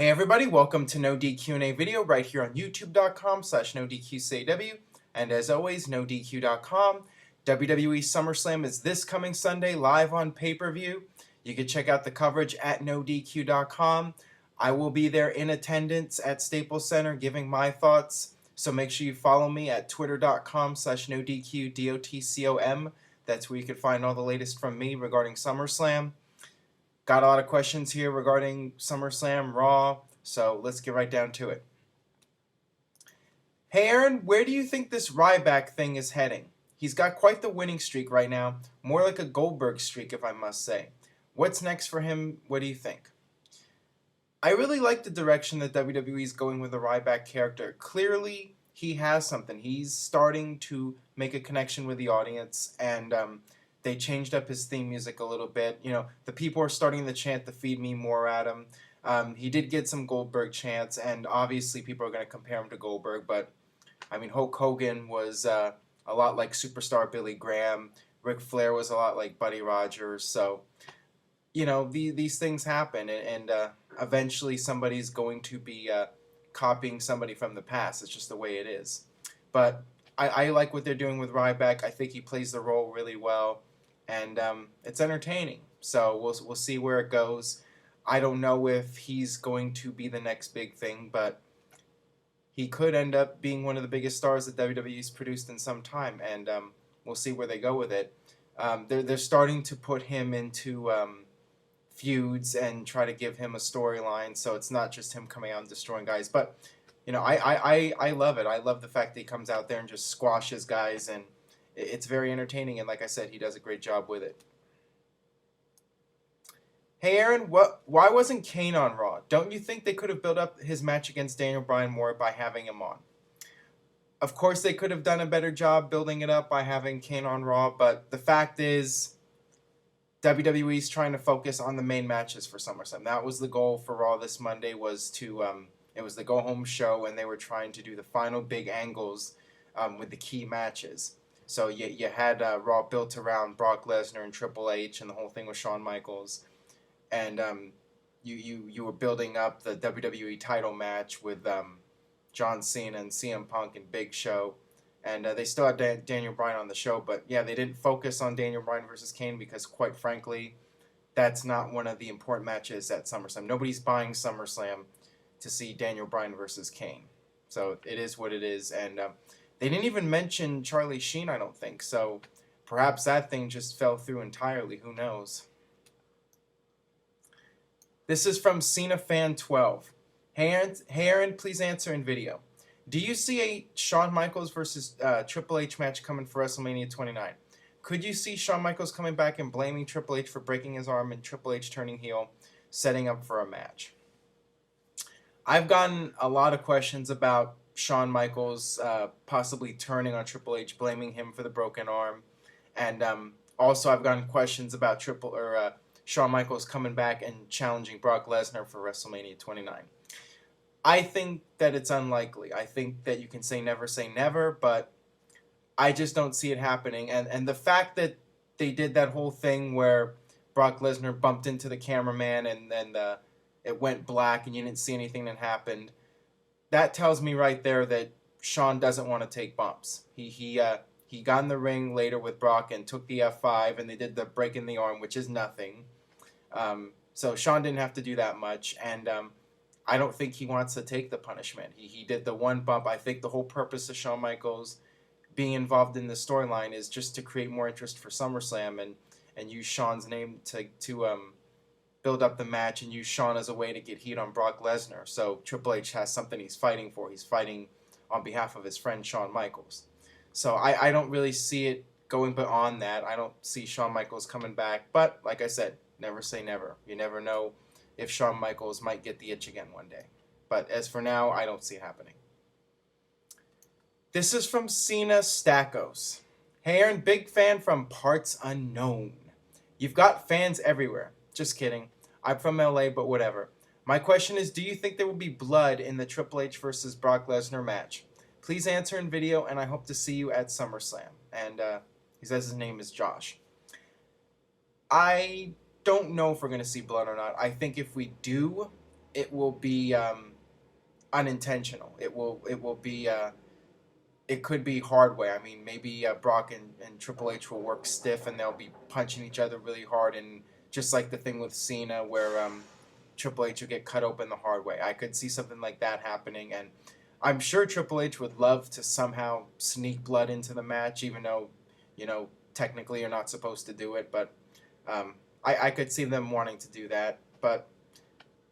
Hey everybody, welcome to NoDQ&A video right here on youtube.com/NoDQCAW, and as always, NoDQ.com. WWE SummerSlam is this coming Sunday live on pay-per-view. You can check out the coverage at NoDQ.com. I will be there in attendance at Staples Center giving my thoughts, so make sure you follow me at twitter.com/NoDQ.com. That's where you can find all the latest from me regarding SummerSlam. Got a lot of questions here regarding SummerSlam, Raw, so let's get right down to it. Hey Aaron, where do you think this Ryback thing is heading? He's got quite the winning streak right now, more like a Goldberg streak if I must say. What's next for him? What do you think? I really like the direction that WWE is going with the Ryback character. Clearly, he has something. He's starting to make a connection with the audience, and they changed up his theme music a little bit. You know, the people are starting to chant the "Feed Me More" at him. He did get some Goldberg chants, and obviously people are going to compare him to Goldberg, but I mean, Hulk Hogan was a lot like superstar Billy Graham. Ric Flair was a lot like Buddy Rogers. So, you know, these things happen, and eventually somebody's going to be copying somebody from the past. It's just the way it is. But I like what they're doing with Ryback. I think he plays the role really well, and it's entertaining. So we'll see where it goes. I don't know if he's going to be the next big thing, but he could end up being one of the biggest stars that WWE's produced in some time, and we'll see where they go with it. They're starting to put him into feuds and try to give him a storyline, so it's not just him coming out and destroying guys. But you know, I love it. I love the fact that he comes out there and just squashes guys, and it's very entertaining. And like I said, he does a great job with it. Hey Aaron, why wasn't Kane on Raw? Don't you think they could have built up his match against Daniel Bryan more by having him on? Of course, they could have done a better job building it up by having Kane on Raw, but the fact is, WWE's trying to focus on the main matches for SummerSlam. That was the goal for Raw this Monday, was to it was the go-home show, and they were trying to do the final big angles with the key matches. So you had Raw built around Brock Lesnar and Triple H, and the whole thing with Shawn Michaels. And you were building up the WWE title match with John Cena and CM Punk and Big Show. And they still had Daniel Bryan on the show, but yeah, they didn't focus on Daniel Bryan versus Kane because, quite frankly, that's not one of the important matches at SummerSlam. Nobody's buying SummerSlam to see Daniel Bryan versus Kane. So it is what it is. And they didn't even mention Charlie Sheen, I don't think. So perhaps that thing just fell through entirely. Who knows? This is from CenaFan12. Hey Aaron, please answer in video. Do you see a Shawn Michaels versus Triple H match coming for WrestleMania 29? Could you see Shawn Michaels coming back and blaming Triple H for breaking his arm and Triple H turning heel, setting up for a match? I've gotten a lot of questions about Shawn Michaels possibly turning on Triple H, blaming him for the broken arm. And also I've gotten questions about Shawn Michaels coming back and challenging Brock Lesnar for WrestleMania 29. I think that it's unlikely. I think that you can say never, but I just don't see it happening. And the fact that they did that whole thing where Brock Lesnar bumped into the cameraman and then it went black and you didn't see anything that happened, that tells me right there that Shawn doesn't want to take bumps. He got in the ring later with Brock and took the F5, and they did the break in the arm, which is nothing. So Shawn didn't have to do that much, and I don't think he wants to take the punishment. He did the one bump. I think the whole purpose of Shawn Michaels being involved in the storyline is just to create more interest for SummerSlam and use Shawn's name to build up the match and use Shawn as a way to get heat on Brock Lesnar. So Triple H has something he's fighting for. He's fighting on behalf of his friend Shawn Michaels. So I don't really see it going beyond that. I don't see Shawn Michaels coming back. But like I said, never say never. You never know if Shawn Michaels might get the itch again one day. But as for now, I don't see it happening. This is from Cena Stackos. Hey Aaron, big fan from Parts Unknown. You've got fans everywhere. Just kidding. I'm from LA, but whatever. My question is, do you think there will be blood in the Triple H versus Brock Lesnar match? Please answer in video, and I hope to see you at SummerSlam. And he says his name is Josh. I don't know if we're going to see blood or not. I think if we do, it will be unintentional. It will be it could be hard way. I mean, maybe Brock and Triple H will work stiff and they'll be punching each other really hard, and just like the thing with Cena where Triple H will get cut open the hard way. I could see something like that happening, and I'm sure Triple H would love to somehow sneak blood into the match, even though, technically you're not supposed to do it, but I could see them wanting to do that, but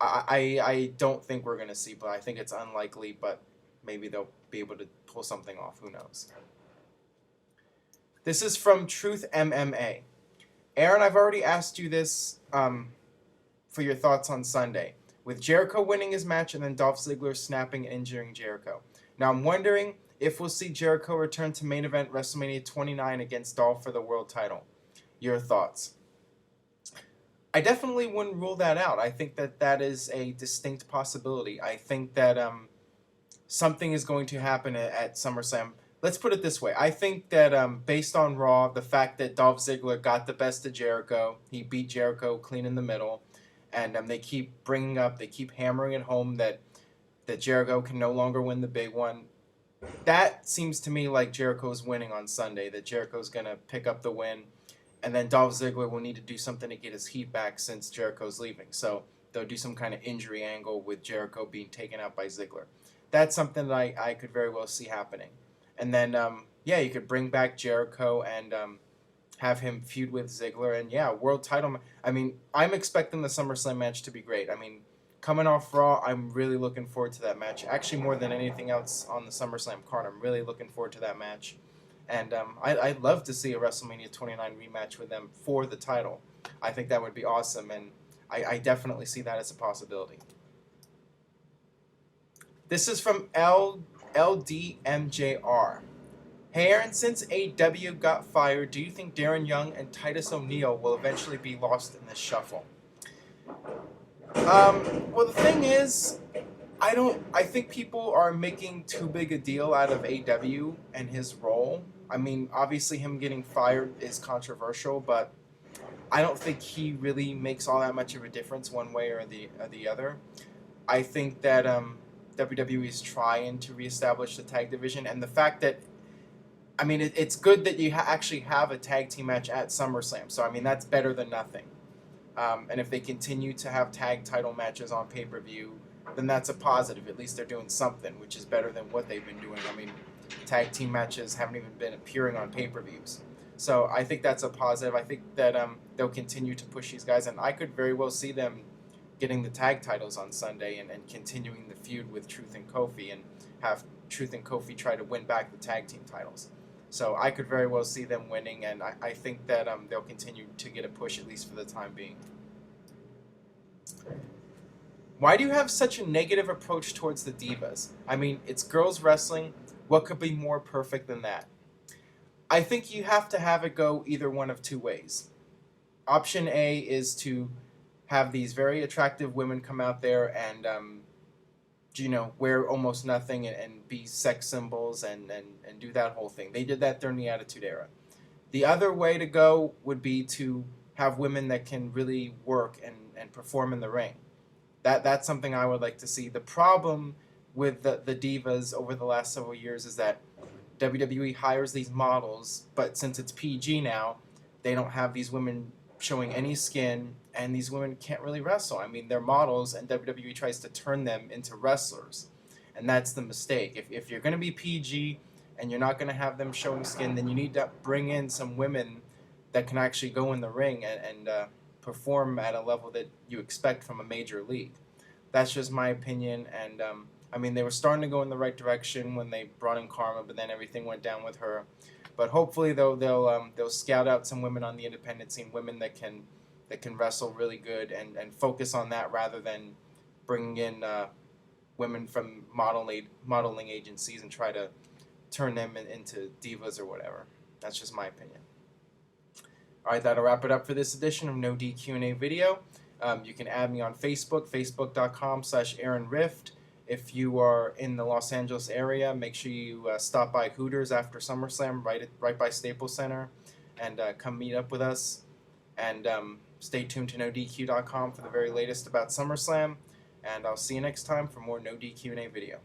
I don't think we're going to see blood. I think it's unlikely, but maybe they'll be able to pull something off. Who knows? This is from Truth MMA. Aaron, I've already asked you this for your thoughts on Sunday, with Jericho winning his match and then Dolph Ziggler snapping and injuring Jericho. Now I'm wondering if we'll see Jericho return to main event WrestleMania 29 against Dolph for the world title. Your thoughts? I definitely wouldn't rule that out. I think that is a distinct possibility. I think that something is going to happen at SummerSlam. Let's put it this way. I think that based on Raw, the fact that Dolph Ziggler got the best of Jericho, he beat Jericho clean in the middle, and they keep they keep hammering it home that Jericho can no longer win the big one. That seems to me like Jericho's winning on Sunday, that Jericho's going to pick up the win, and then Dolph Ziggler will need to do something to get his heat back since Jericho's leaving. So they'll do some kind of injury angle with Jericho being taken out by Ziggler. That's something that I could very well see happening. And then, you could bring back Jericho and have him feud with Ziggler. And, world title. I mean, I'm expecting the SummerSlam match to be great. I mean, coming off Raw, I'm really looking forward to that match. Actually, more than anything else on the SummerSlam card, I'm really looking forward to that match. And I'd love to see a WrestleMania 29 rematch with them for the title. I think that would be awesome, and I definitely see that as a possibility. This is from LDMJR. Hey Aaron, since AEW got fired, do you think Darren Young and Titus ONeil will eventually be lost in this shuffle? Well, the thing is, I think people are making too big a deal out of AEW and his role. I mean, obviously him getting fired is controversial, but I don't think he really makes all that much of a difference one way or the other. I think that WWE is trying to reestablish the tag division, and the fact that, I mean, it's good that you actually have a tag team match at SummerSlam, so I mean, that's better than nothing. And if they continue to have tag title matches on pay-per-view, then that's a positive. At least they're doing something, which is better than what they've been doing. I mean, tag team matches haven't even been appearing on pay-per-views. So I think that's a positive. I think that they'll continue to push these guys, and I could very well see them getting the tag titles on Sunday and continuing the feud with Truth and Kofi, and have Truth and Kofi try to win back the tag team titles. So I could very well see them winning, and I think that they'll continue to get a push, at least for the time being. Why do you have such a negative approach towards the Divas? I mean, it's girls wrestling. What could be more perfect than that? I think you have to have it go either one of two ways. Option A is to have these very attractive women come out there and, wear almost nothing and be sex symbols and do that whole thing. They did that during the Attitude Era. The other way to go would be to have women that can really work and perform in the ring. That's something I would like to see. The problem with the Divas over the last several years is that WWE hires these models, but since it's PG now, they don't have these women showing any skin, and these women can't really wrestle. I mean, they're models, and WWE tries to turn them into wrestlers, and that's the mistake. If you're going to be PG and you're not going to have them showing skin, then you need to bring in some women that can actually go in the ring and perform at a level that you expect from a major league. That's just my opinion, and I mean, they were starting to go in the right direction when they brought in Karma, but then everything went down with her. But hopefully, they'll scout out some women on the independent scene, women that can wrestle really good, and focus on that rather than bringing in women from modeling agencies and try to turn them into divas or whatever. That's just my opinion. All right, that'll wrap it up for this edition of NoDQ&A video. You can add me on Facebook, facebook.com/AaronRift. If you are in the Los Angeles area, make sure you stop by Hooters after SummerSlam, right by Staples Center, and come meet up with us. And stay tuned to NoDQ.com for the very latest about SummerSlam. And I'll see you next time for more No DQ&A video.